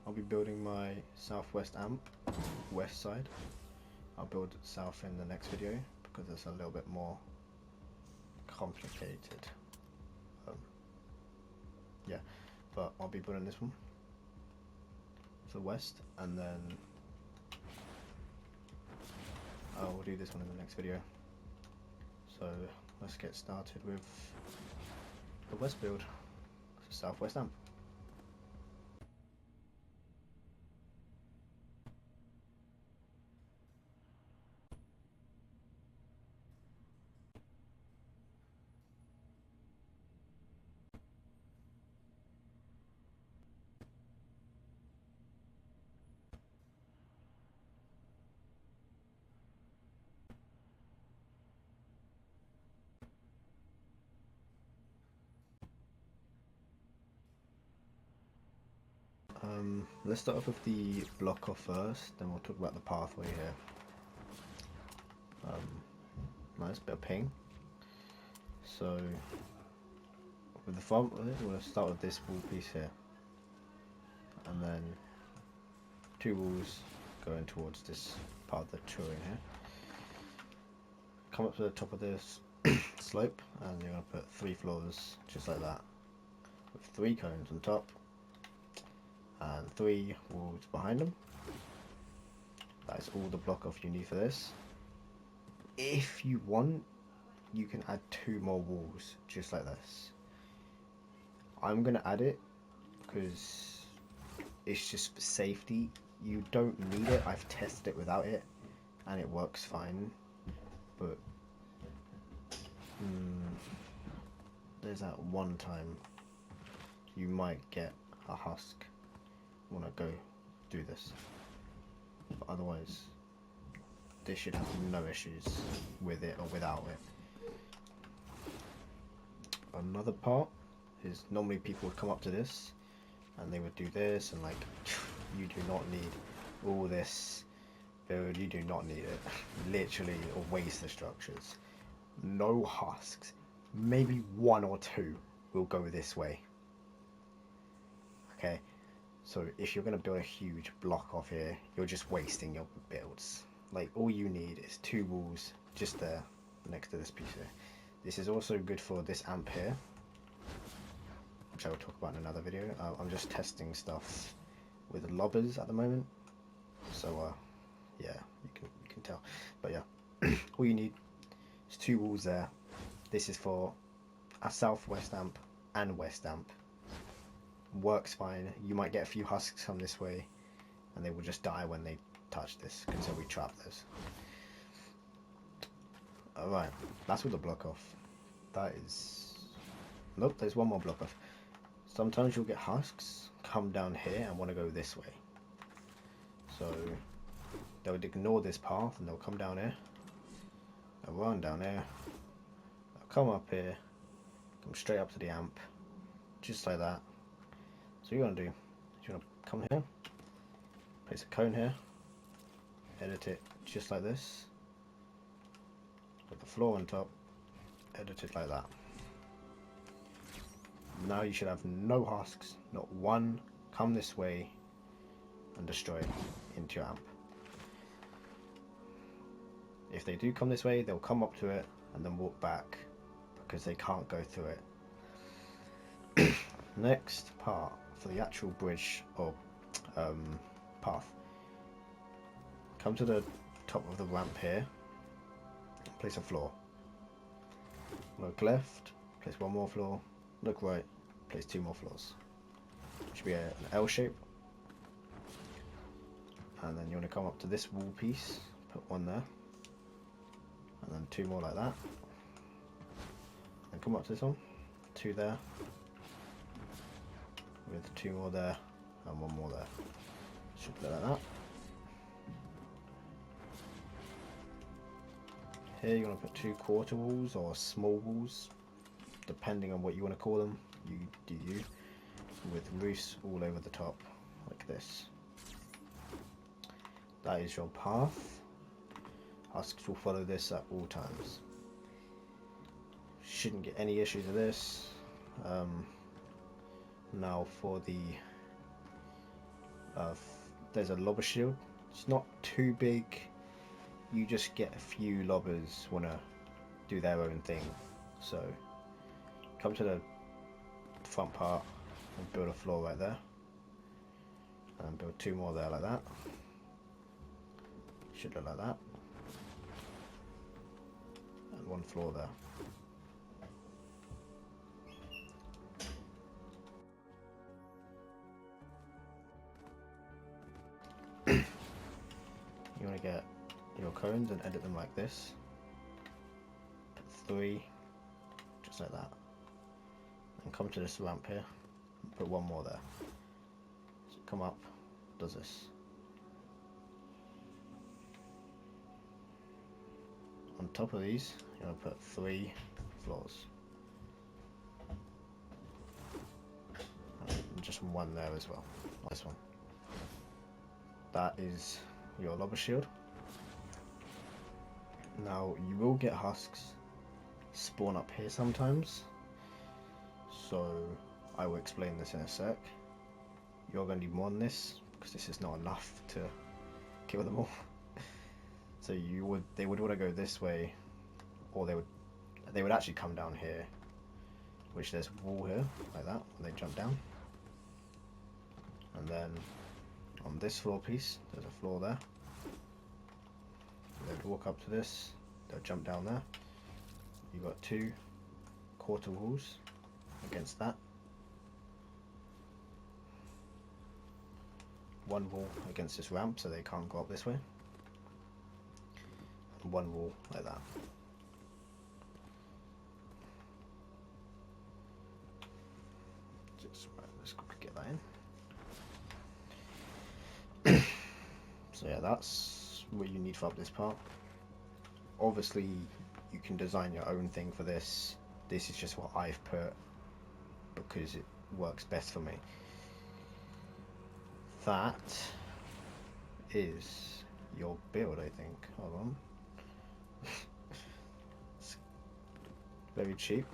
I'll be building my southwest amp, west side. I'll build south in the next video because it's a little bit more complicated. Yeah, but I'll be building this one for the west, and then I'll do this one in the next video. So let's get started with the west build for southwest amp. Let's start off with the block off first, then we'll talk about the pathway here. Nice bit of ping. So with the front, we're going to start with this wall piece here, and then two walls going towards this part of the turret here. Come up to the top of this slope, and you're going to put 3 floors just like that, with 3 cones on top and 3 walls behind them. That is all the block off you need for this. If you want, you can add 2 more walls just like this. I'm gonna add it because it's just for safety. You don't need it. I've tested it without it and it works fine, but there's that one time you might get a husk when I go do this, but otherwise this should have no issues with it or without it. Another part is normally people would come up to this and they would do this, and like, you do not need all this build, you do not need it. Literally a waste of structures. No husks, maybe 1 or 2 will go this way. Okay, so if you're going to build a huge block off here, you're just wasting your builds. Like, all you need is 2 walls just there next to this piece here. This is also good for this amp here, which I will talk about in another video. I'm just testing stuff with lobbers at the moment, so yeah, you can tell. But yeah, all you need is 2 walls there. This is for a southwest amp and west amp. Works fine. You might get a few husks come this way, and they will just die when they touch this because we trap this. Alright, that's all the block off. That is... Nope, there's one more block off. Sometimes you'll get husks come down here and want to go this way. So they would ignore this path and they'll come down here. They'll run down here. They'll come up here. Come straight up to the amp. Just like that. So you're going to do, you're going to come here. Place a cone here. Edit it just like this. Put the floor on top. Edit it like that. Now you should have no husks, not one, come this way and destroy into your amp. If they do come this way, they'll come up to it and then walk back because they can't go through it. Next part for the actual bridge or path. Come to the top of the ramp here, place a floor. Look left, place 1 more floor. Look right, place 2 more floors. It should be an L shape. And then you want to come up to this wall piece, put 1 there, and then 2 more like that. And come up to this one, 2 there, with 2 more there, and 1 more there. Should look like that. Here you're going to put 2 quarter walls or small walls, depending on what you want to call them. You do you, with roofs all over the top, like this. That is your path. Husks will follow this at all times. Shouldn't get any issues with this. Now for the There's a lobber shield. It's not too big. You just get a few lobbers want to do their own thing. So come to the front part and build a floor right there. And build 2 more there like that. Should look like that. And 1 floor there. You want to get your cones and edit them like this. Put 3, just like that. And come to this ramp here and put 1 more there. So come up, does this. On top of these, you're going to put 3 floors. And just 1 there as well. This one. That is your lobber shield. Now you will get husks spawn up here sometimes, so I will explain this in a sec. You're going to need more than this because this is not enough to kill them all. So they would want to go this way, or they would actually come down here, which there's a wall here like that, and they jump down. And then on this floor piece, there's a floor there. They'd walk up to this, they'll jump down there. You've got 2 quarter walls against that. 1 wall against this ramp so they can't go up this way. And 1 wall like that. Let's quickly get that in. So yeah, that's what you need for up this part. Obviously you can design your own thing for this. This is just what I've put because it works best for me. That is your build, I think. Hold on. It's very cheap,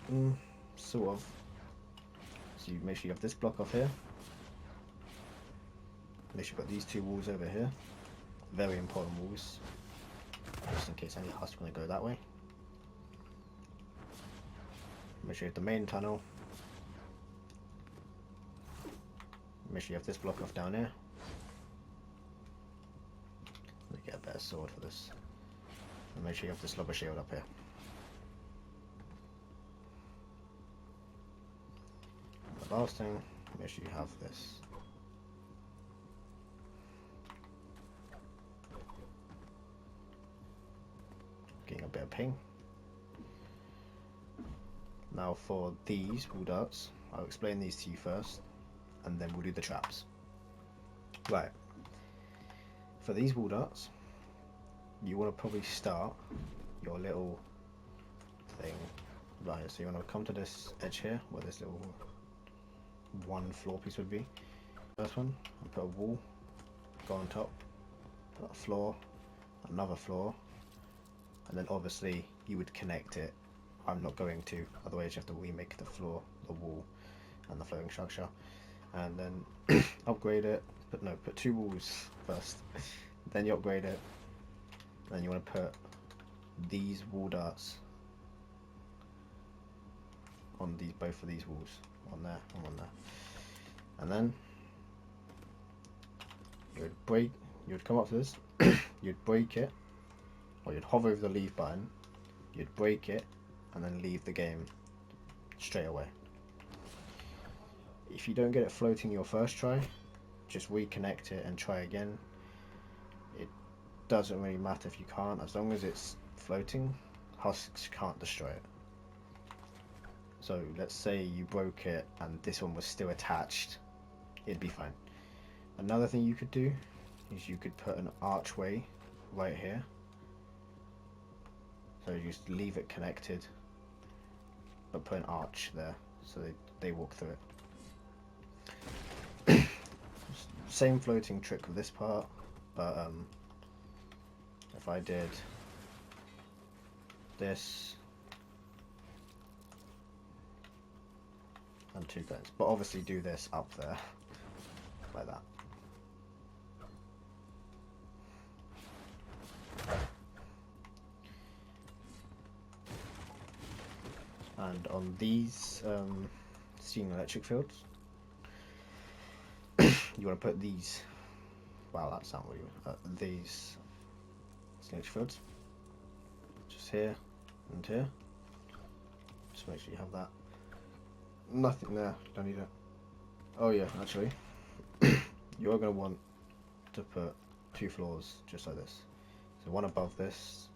sort of. So you make sure you have this block off here. Make sure you've got these 2 walls over here. Very important walls, just in case any husks want to go that way. Make sure you have the main tunnel. Make sure you have this block off down here. Let me get a better sword for this. And make sure you have this lobber shield up here. And the last thing, make sure you have this. Getting a bit of ping. Now for these wall darts, I'll explain these to you first, and then we'll do the traps. Right. For these wall darts, you want to probably start your little thing right here. So you want to come to this edge here, where this little 1 floor piece would be. First one, and put a wall, go on top, put a floor, another floor, and then obviously you would connect it. I'm not going to, otherwise you have to remake the floor, the wall, and the flooring structure, and then upgrade it. But no, put 2 walls first, then you upgrade it. Then you want to put these wall darts on these, both of these walls, one there and one there, and then you'd come up to this, you'd break it, or you'd hover over the leave button, you'd break it, and then leave the game straight away. If you don't get it floating your first try, just reconnect it and try again. It doesn't really matter if you can't, as long as it's floating, husks can't destroy it. So let's say you broke it and this one was still attached, it'd be fine. Another thing you could do is you could put an archway right here. So you just leave it connected, but put an arch there so they walk through it. Same floating trick with this part, but if I did this and 2 cones, but obviously do this up there like that. And on these steam electric fields, you want to put these. Wow, that sounds really weird. These steam electric fields, just here and here. Just make sure you have that. Nothing there. Don't need it. Oh yeah, actually, you're going to want to put 2 floors just like this. So one above this,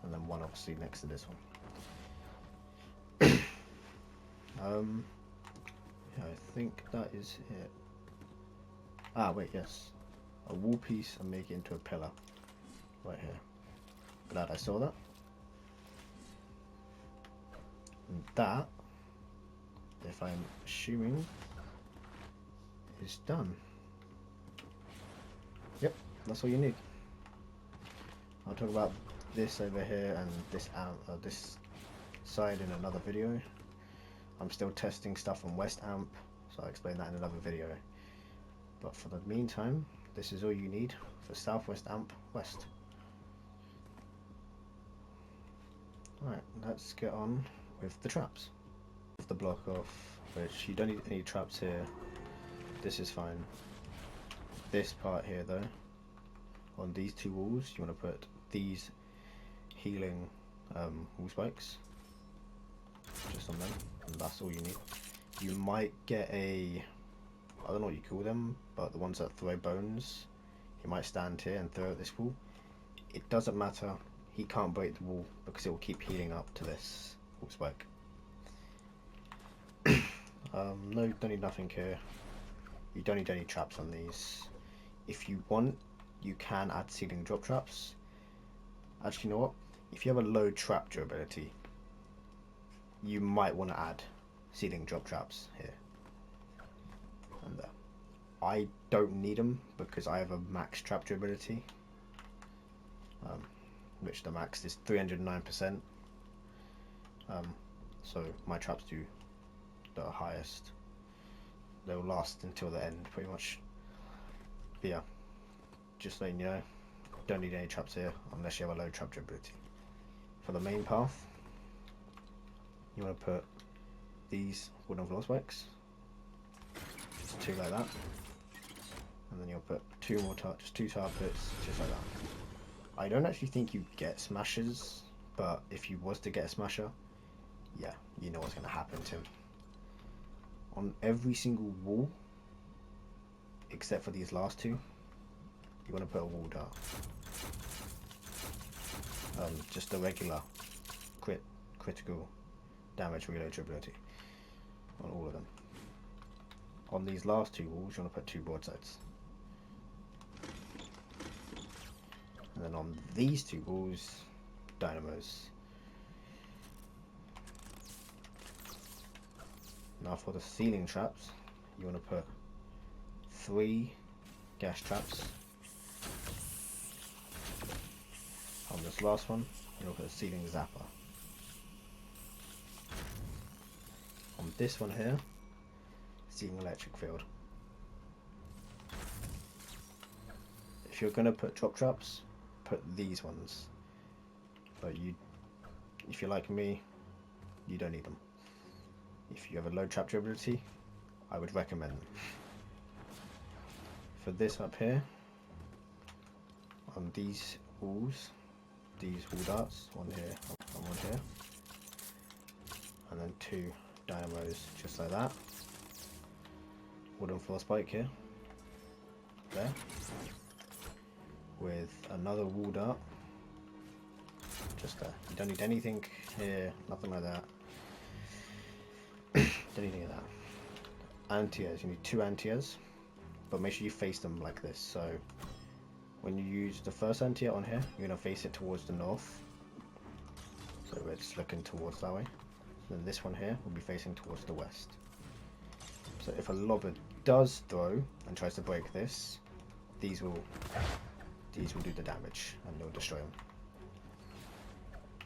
and then one obviously next to this one. Yeah, I think that is it. Ah, wait, yes. A wall piece and make it into a pillar. Right here. Glad I saw that. And that, if I'm assuming, is done. Yep, that's all you need. I'll talk about this over here and this side in another video. I'm still testing stuff on West Amp, so I'll explain that in another video. But for the meantime, this is all you need for Southwest Amp West. Alright, let's get on with the traps. With the block off, which you don't need any traps here. This is fine. This part here though, on these 2 walls, you want to put these healing wall spikes just on them, and that's all you need. You might get I don't know what you call them, but the ones that throw bones, you might stand here and throw at this wall. It doesn't matter, he can't break the wall because it will keep healing up to this wall spike. No, don't need nothing here. You don't need any traps on these. If you want, you can add ceiling drop traps. Actually, you know what? If you have a low trap durability, you might want to add ceiling drop traps here and there. I don't need them because I have a max trap durability, which the max is 309%. So my traps do the highest. They'll last until the end, pretty much. But yeah, just letting you know, don't need any traps here unless you have a low trap durability. For the main path, you want to put these wooden floor spikes, just 2 like that, and then you'll put 2 more just 2 tar pits, just like that. I don't actually think you get smashers, but if you was to get a smasher, yeah, you know what's going to happen to him. On every single wall, except for these last 2, you want to put a wall dart. Just a regular critical damage reload durability on all of them. On these last 2 walls, you want to put 2 broadsides. And then on these 2 walls, dynamos. Now for the ceiling traps, you want to put 3 gas traps. On this last one, you want to put a ceiling zapper. On this one here, ceiling electric field. If you're going to put drop traps, put these ones. But if you're like me, you don't need them. If you have a low trap durability, I would recommend them. For this up here, on these walls, these wall darts, one here and one here, and then 2 dynamos just like that. Wooden floor spike here, there, with another wall dart just there. You don't need anything here, nothing like that. Don't need any of that. Anti-airs, you need 2 anti-airs, but make sure you face them like this. So when you use the first anti-air on here, you're going to face it towards the north, so we're just looking towards that way. Then this one here will be facing towards the west. So if a lobber does throw and tries to break this, these will do the damage and they'll destroy them.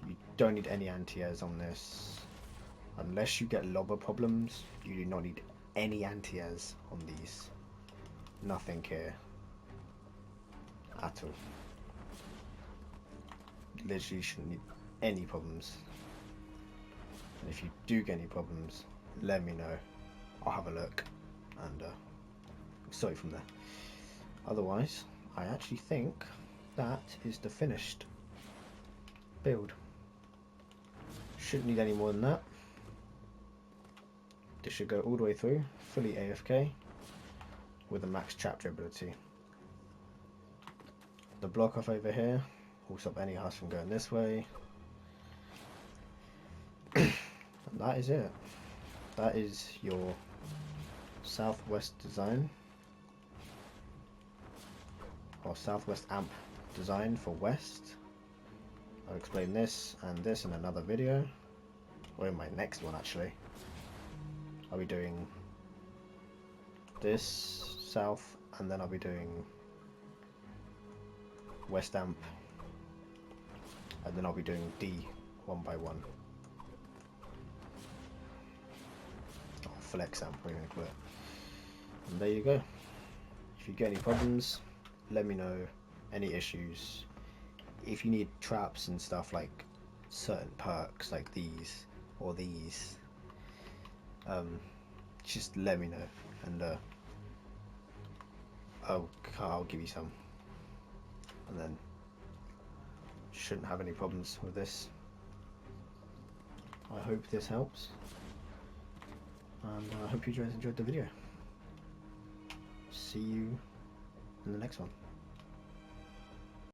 You don't need any anti-airs on this. Unless you get lobber problems, you do not need any anti-airs on these. Nothing here at all. Literally shouldn't need any problems. And if you do get any problems, let me know. I'll have a look and sort it from there. Otherwise, I actually think that is the finished build. Shouldn't need any more than that. This should go all the way through, fully AFK, with a max chapter ability. The block off over here will stop any house from going this way. And that is it. That is your southwest design, or southwest amp design for west. I'll explain this and this in another video, or in my next one actually. I'll be doing this south, and then I'll be doing west amp, and then I'll be doing D one by one. Or flex amp, we're going to call it. And there you go. If you get any problems, let me know. Any issues. If you need traps and stuff, like certain perks like these or these, just let me know, and I'll give you some, and then shouldn't have any problems with this. I hope this helps, and I hope you guys enjoyed the video. See you in the next one.